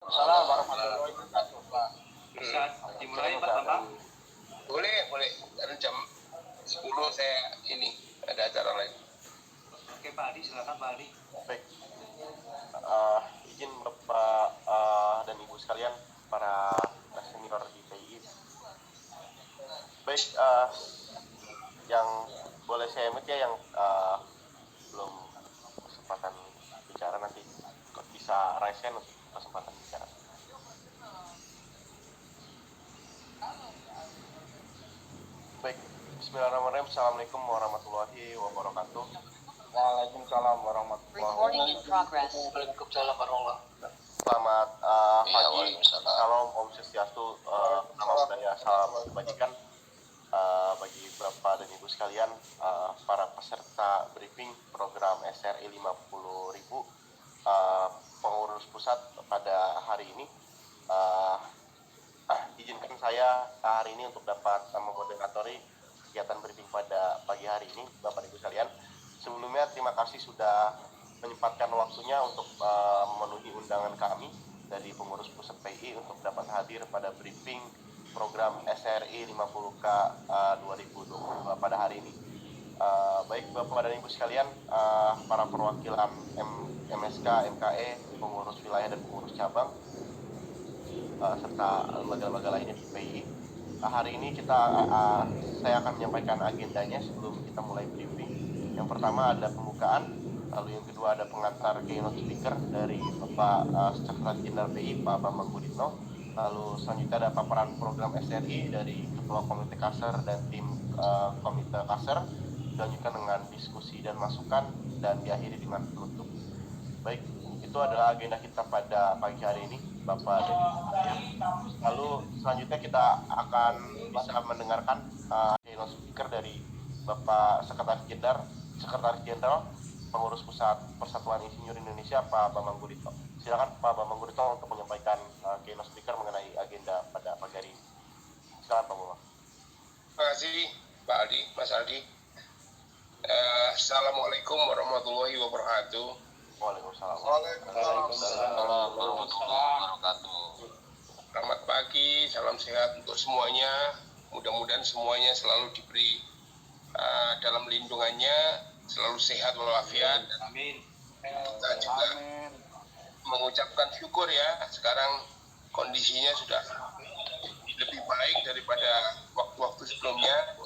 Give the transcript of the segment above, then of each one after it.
Salam warahmatullahi wabarakatuh, Pak. Bisa dimulai Pak Bambang? Boleh. Karena jam 10 saya ini ada acara lain. Oke Pak Adi, silakan Pak Adi. Baik, izin Bapak dan Ibu sekalian, para senior di PII. Baik, yang boleh saya mute ya, yang belum kesempatan bicara nanti bisa raise hand untuk kesempatan bicara. Baik, Bismillahirrahmanirrahim. Assalamualaikum warahmatullahi wabarakatuh. Waalaikumsalam warahmatullahi Recording in progress. Waalaikumsalam warahmatullahi wabarakatuh. Selamat pagi, salam Om Swastiastu, nama budaya, salam kebajikan bagi Bapak dan Ibu sekalian, para peserta briefing program SRI 50.000 pengurus pusat pada hari ini. Izinkan saya hari ini untuk dapat memoderatori kegiatan briefing pada pagi hari ini, Bapak dan Ibu sekalian. Sebelumnya terima kasih sudah menyempatkan waktunya untuk memenuhi undangan kami dari pengurus pusat PI untuk dapat hadir pada briefing program SRI 50K 2022 pada hari ini. Baik Bapak dan Ibu sekalian, para perwakilan MSK, MKE, pengurus wilayah dan pengurus cabang, serta lembaga-lembaga lainnya di PI. Hari ini saya akan menyampaikan agendanya sebelum kita mulai briefing. Yang pertama ada pembukaan, lalu yang kedua ada pengantar keynote speaker dari Bapak Sekretaris Jenderal PI Pak Bambang Guritno, lalu selanjutnya ada paparan program SRI dari Ketua Komite Kasar dan tim Komite Kasar, dilanjutkan dengan diskusi dan masukan, dan diakhiri dengan penutup. Baik, itu adalah agenda kita pada pagi hari ini, Bapak dan Ibu. Lalu selanjutnya kita akan bisa mendengarkan keynote speaker dari Bapak Sekretaris Jenderal Pengurus Pusat Persatuan Insinyur Indonesia Pak Bambang Guritno. Silakan Pak Bambang Guritno untuk menyampaikan keynote speaker mengenai agenda pada pagi hari ini. Silakan Pak Bambang. Terima kasih Pak Aldi, Mas Aldi. Assalamualaikum warahmatullahi wabarakatuh. Waalaikumsalam. Waalaikumsalam warahmatullahi wabarakatuh. Selamat pagi, salam sehat untuk semuanya. Mudah-mudahan semuanya selalu diberi dalam lindungannya, selalu sehat walafiat. Amin. Kita juga mengucapkan syukur ya, sekarang kondisinya sudah lebih baik daripada waktu-waktu sebelumnya.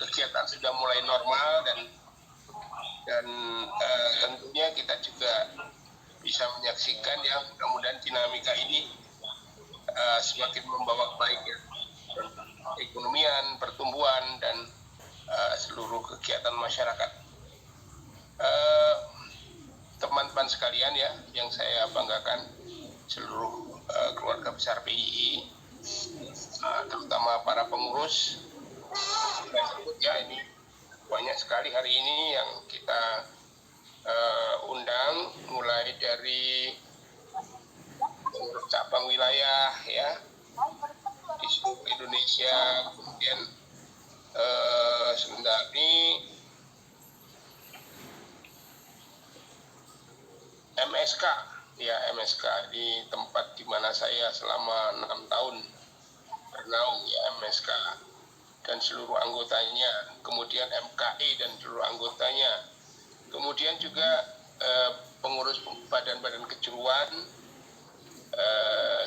Kegiatan sudah mulai normal dan tentunya kita juga bisa menyaksikan ya, mudah-mudahan dinamika ini semakin membawa baik ya, ekonomian, pertumbuhan, dan seluruh kegiatan masyarakat. Teman-teman sekalian ya, yang saya banggakan, seluruh keluarga besar PII, terutama para pengurus, ya ini banyak sekali hari ini yang kita undang, mulai dari pengurus cabang wilayah ya di seluruh Indonesia, kemudian sebentar ini MSK di tempat di mana saya selama 6 tahun bernaung ya, MSK dan seluruh anggotanya, kemudian MKI dan seluruh anggotanya, kemudian juga pengurus badan-badan kejuruan,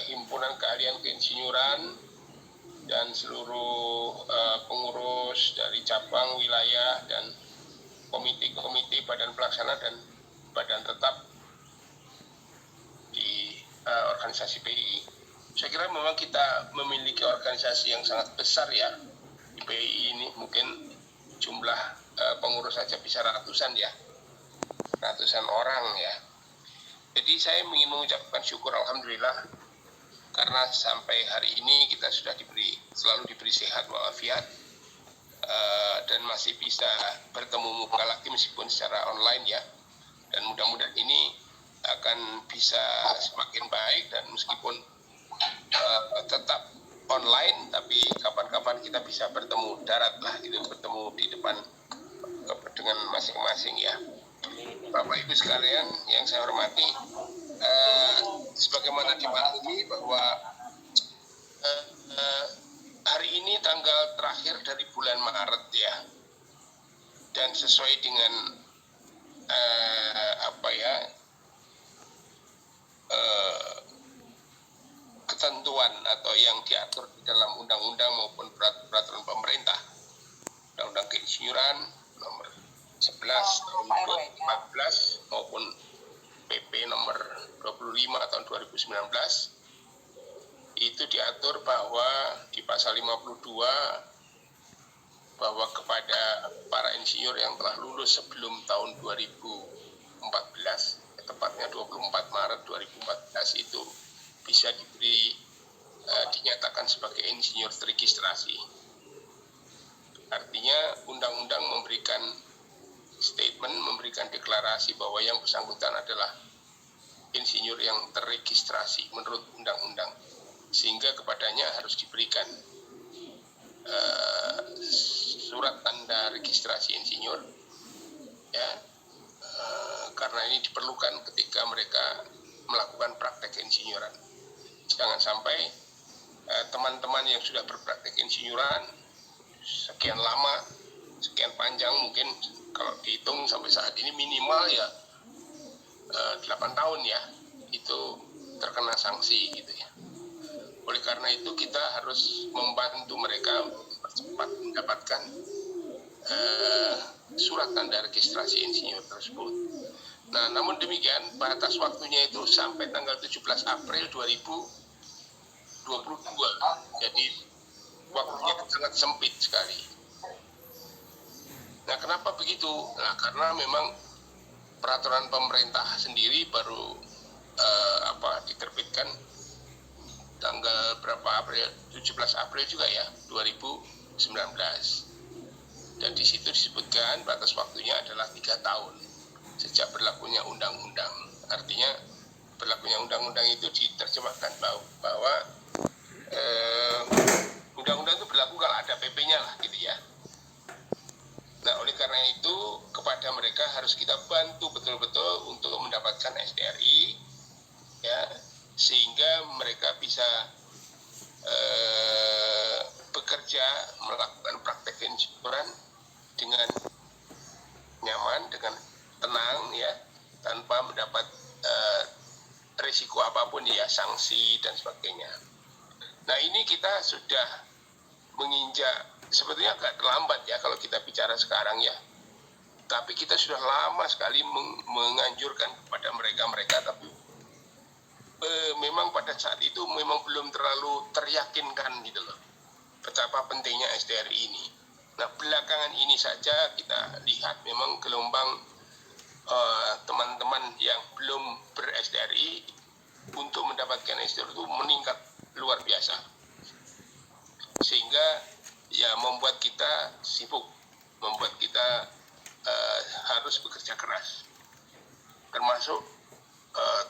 himpunan keahlian keinsinyuran, dan seluruh pengurus dari cabang wilayah dan komite-komite badan pelaksana dan badan tetap di organisasi PII. Saya kira memang kita memiliki organisasi yang sangat besar ya di PII ini, mungkin jumlah pengurus saja bisa ratusan orang ya. Jadi saya ingin mengucapkan syukur alhamdulillah karena sampai hari ini kita sudah selalu diberi sehat walafiat dan masih bisa bertemu muka lagi meskipun secara online ya. Dan mudah-mudahan ini akan bisa semakin baik, dan meskipun tetap online, tapi kapan-kapan kita bisa bertemu darat lah gitu, bertemu di depan dengan masing-masing ya. Bapak Ibu sekalian yang saya hormati, sebagai sebagaimana dimaklumi bahwa hari ini tanggal terakhir dari bulan Maret ya, dan sesuai dengan ketentuan atau yang diatur di dalam undang-undang maupun peraturan pemerintah, undang-undang keinsinyuran nomor 11 tahun 2014 maupun PP nomor 25 tahun 2019, itu diatur bahwa di pasal 52 bahwa kepada para insinyur yang telah lulus sebelum tahun 2014, tepatnya 24 Maret 2014 itu bisa dinyatakan sebagai insinyur teregistrasi. Artinya undang-undang memberikan statement, memberikan deklarasi bahwa yang bersangkutan adalah insinyur yang terregistrasi menurut undang-undang, sehingga kepadanya harus diberikan surat tanda registrasi insinyur ya, karena ini diperlukan ketika mereka melakukan praktek insinyuran. Jangan sampai teman-teman yang sudah berpraktek insinyuran sekian lama, sekian panjang, mungkin kalau dihitung sampai saat ini minimal ya 8 tahun ya, itu terkena sanksi gitu ya. Oleh karena itu kita harus membantu mereka cepat mendapatkan surat tanda registrasi insinyur tersebut. Nah, namun demikian batas waktunya itu sampai tanggal 17 April 2022. Jadi waktunya sangat sempit sekali. Nah, kenapa begitu? Nah, karena memang peraturan pemerintah sendiri baru diterbitkan tanggal berapa April? 17 April juga ya, 2019. Dan di situ disebutkan batas waktunya adalah 3 tahun sejak berlakunya undang-undang. Artinya berlakunya undang-undang itu diterjemahkan bahwa undang-undang itu berlaku kalau ada PP-nya lah gitu ya. Nah, oleh karena itu kepada mereka harus kita bantu betul-betul untuk mendapatkan STRI ya, sehingga mereka bisa bekerja melakukan praktek insinyuran dengan nyaman, dengan tenang ya, tanpa mendapat risiko apapun ya, sanksi dan sebagainya. Nah, ini kita sudah menginjak, sebetulnya agak terlambat ya kalau kita bicara sekarang ya, tapi kita sudah lama sekali menganjurkan kepada mereka, tapi memang pada saat itu memang belum terlalu teryakinkan gitu loh betapa pentingnya STRI ini. Nah, belakangan ini saja kita lihat memang gelombang teman-teman yang belum ber-STRI untuk mendapatkan STRI itu meningkat luar biasa, sehingga ya membuat kita sibuk, membuat kita harus bekerja keras, termasuk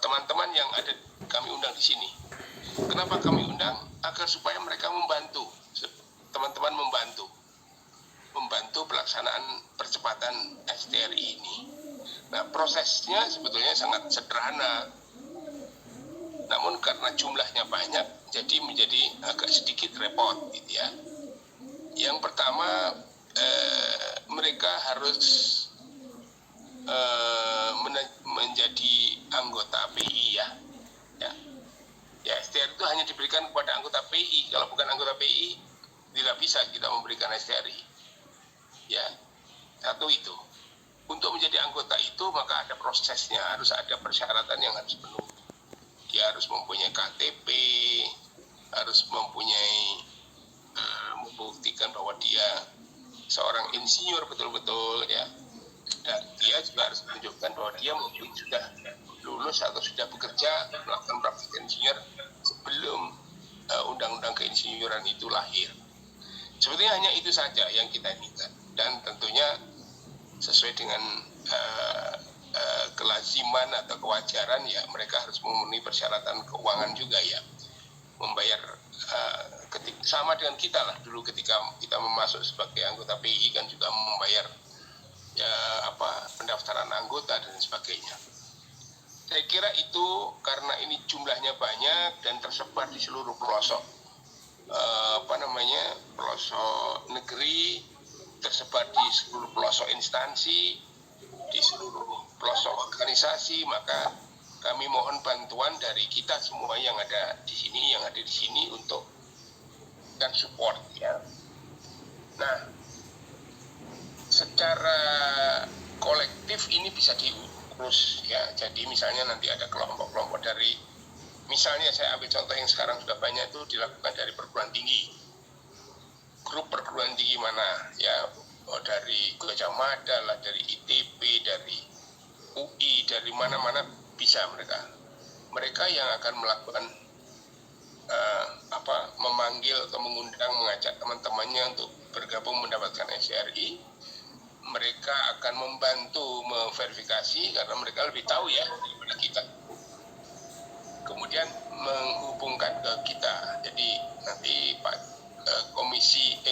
teman-teman yang ada kami undang di sini. Kenapa kami undang? Agar supaya mereka membantu, teman-teman membantu pelaksanaan percepatan STRI ini. Nah, prosesnya sebetulnya sangat sederhana, namun karena jumlahnya banyak, jadi menjadi agak sedikit repot gitu ya. Yang pertama, mereka harus menjadi anggota PI ya. Ya, STRI itu hanya diberikan kepada anggota PI. Kalau bukan anggota PI, tidak bisa kita memberikan STRI. Ya, satu itu. Untuk menjadi anggota itu maka ada prosesnya, harus ada persyaratan yang harus penuh. Dia harus mempunyai KTP, harus mempunyai membuktikan bahwa dia seorang insinyur betul-betul ya. Dan dia juga harus menunjukkan bahwa dia mungkin sudah lulus atau sudah bekerja melakukan praktik insinyur sebelum undang-undang keinsinyuran itu lahir. Sebetulnya hanya itu saja yang kita minta, dan tentunya sesuai dengan kelaziman atau kewajaran ya, mereka harus memenuhi persyaratan keuangan juga ya, membayar sama dengan kita lah dulu ketika kita masuk sebagai anggota PI kan juga membayar ya pendaftaran anggota dan sebagainya. Saya kira itu karena ini jumlahnya banyak dan tersebar di seluruh pelosok pelosok negeri, tersebar di seluruh pelosok instansi, di seluruh pelosok organisasi, maka kami mohon bantuan dari kita semua yang ada di sini untuk dan support ya. Nah, secara kolektif ini bisa diurus ya. Jadi misalnya nanti ada kelompok-kelompok dari, misalnya saya ambil contoh yang sekarang sudah banyak itu dilakukan dari perguruan tinggi. Grup perguruan tinggi mana ya, dari Gajah Mada lah, dari ITB, dari UI, dari mana-mana bisa mereka yang akan melakukan memanggil atau mengundang, mengajak teman-temannya untuk bergabung mendapatkan SRI. Mereka akan membantu memverifikasi karena mereka lebih tahu ya daripada kita. Kemudian menghubungkan ke kita. Jadi nanti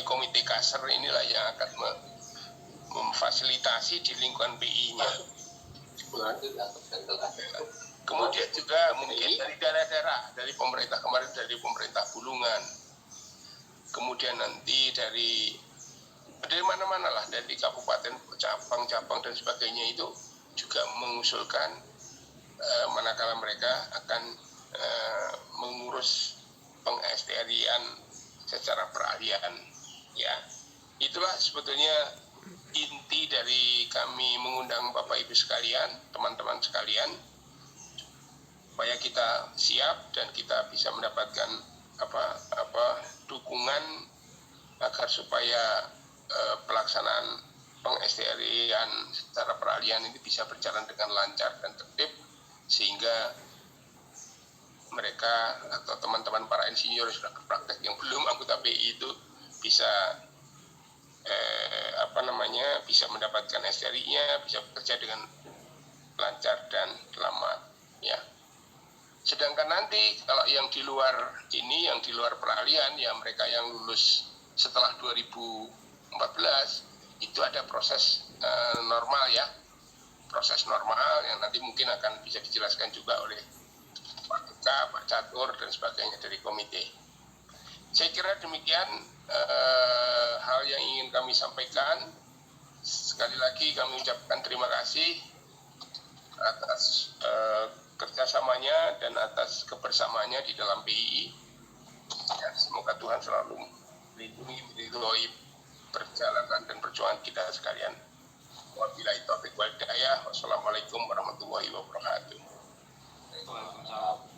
komite Kasar inilah yang akan memfasilitasi di lingkungan BI-nya. Kemudian juga mungkin dari daerah-daerah, dari pemerintah kemarin, dari pemerintah Bulungan. Kemudian nanti dari mana-mana lah, dari kabupaten, cabang-cabang dan sebagainya itu juga mengusulkan manakala mereka akan mengurus peng-SDRI-an secara peralihan ya. Itulah sebetulnya inti dari kami mengundang Bapak Ibu sekalian, teman-teman sekalian, supaya kita siap dan kita bisa mendapatkan dukungan agar supaya pelaksanaan peng-SDRI-an secara peralihan ini bisa berjalan dengan lancar dan tertib, sehingga mereka atau teman-teman para insinyur yang sudah berpraktek yang belum anggota BI itu bisa bisa mendapatkan SDRI-nya, bisa bekerja dengan lancar dan selamat ya. Sedangkan nanti kalau yang di luar ini, yang di luar peralihan ya, mereka yang lulus setelah 2014 itu ada proses normal ya, proses normal yang nanti mungkin akan bisa dijelaskan juga oleh Pak Duka, Pak Catur dan sebagainya dari komite. Saya kira demikian hal yang ingin kami sampaikan. Sekali lagi kami ucapkan terima kasih atas kerjasamanya dan atas kebersamaannya di dalam BI. Ya, semoga Tuhan selalu melindungi, meridhoi perjalanan dan perjuangan kita sekalian. Wabillahi taufiq wal hidayah. Wassalamualaikum warahmatullahi wabarakatuh. Waalaikumsalam.